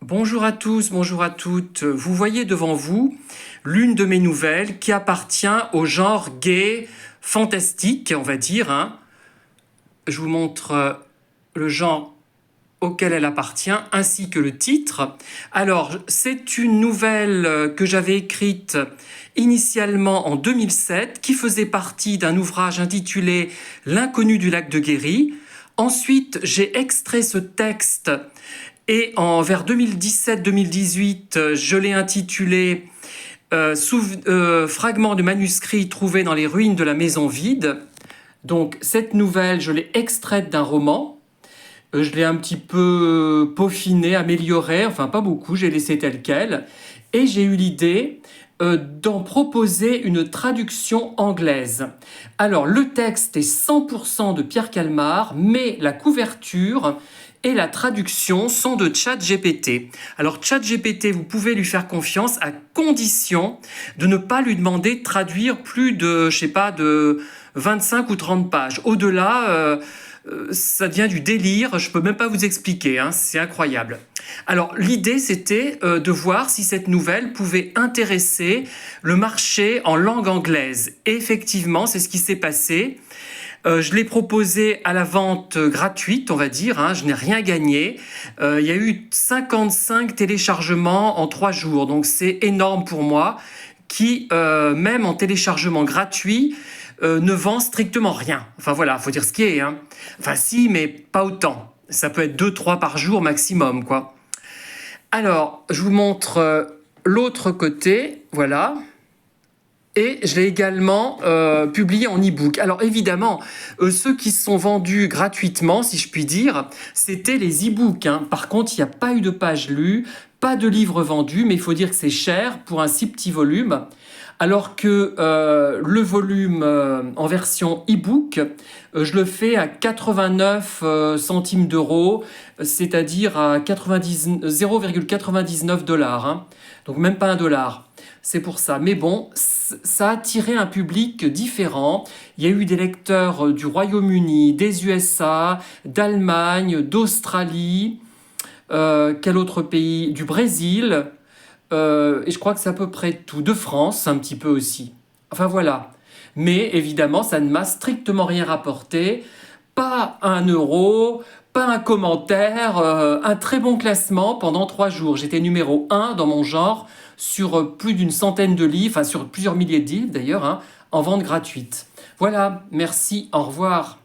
Bonjour à tous, bonjour à toutes. Vous voyez devant vous l'une de mes nouvelles qui appartient au genre gay fantastique, on va dire, hein. Je vous montre le genre auquel elle appartient, ainsi que le titre. Alors, c'est une nouvelle que j'avais écrite initialement en 2007, qui faisait partie d'un ouvrage intitulé L'inconnu du lac de Guéry. Ensuite, j'ai extrait ce texte et vers 2017-2018, je l'ai intitulé Fragments de manuscrits trouvés dans les ruines de la maison vide. Donc, cette nouvelle, je l'ai extraite d'un roman. Je l'ai un petit peu peaufiné, amélioré, enfin pas beaucoup, j'ai laissé tel quel. Et j'ai eu l'idée d'en proposer une traduction anglaise. Alors, le texte est 100% de Pierre Calmar, mais la couverture et la traduction sont de ChatGPT. Alors, ChatGPT, vous pouvez lui faire confiance à condition de ne pas lui demander de traduire plus de, je sais pas, de 25 ou 30 pages. Au-delà, ça devient du délire, je peux même pas vous expliquer, hein, c'est incroyable. Alors l'idée c'était de voir si cette nouvelle pouvait intéresser le marché en langue anglaise. Et effectivement, c'est ce qui s'est passé. Je l'ai proposé à la vente gratuite, on va dire, hein, je n'ai rien gagné. Il y a eu 55 téléchargements en 3 jours, donc c'est énorme pour moi, qui, même en téléchargement gratuit, ne vend strictement rien. Enfin voilà, faut dire ce qui est, hein. Enfin si, mais pas autant. Ça peut être 2-3 par jour maximum, quoi. Alors, je vous montre l'autre côté, voilà. Et je l'ai également publié en e-book. Alors évidemment, ceux qui sont vendus gratuitement, si je puis dire, c'était les e-books, hein. Par contre, il n'y a pas eu de page lue, pas de livre vendu, mais il faut dire que c'est cher pour un si petit volume. Alors que le volume en version e-book, je le fais à 89 centimes d'euros, c'est-à-dire à 0,99 dollars, hein. Donc même pas un dollar. C'est pour ça. Mais bon, ça a attiré un public différent. Il y a eu des lecteurs du Royaume-Uni, des USA, d'Allemagne, d'Australie, quel autre pays? Du Brésil. Et je crois que c'est à peu près tout. De France, un petit peu aussi. Enfin voilà. Mais évidemment, ça ne m'a strictement rien rapporté. Pas un euro, pas un commentaire, un très bon classement pendant 3 jours. J'étais numéro 1 dans mon genre sur plus d'une centaine de livres, enfin sur plusieurs milliers de livres d'ailleurs, hein, en vente gratuite. Voilà, merci, au revoir.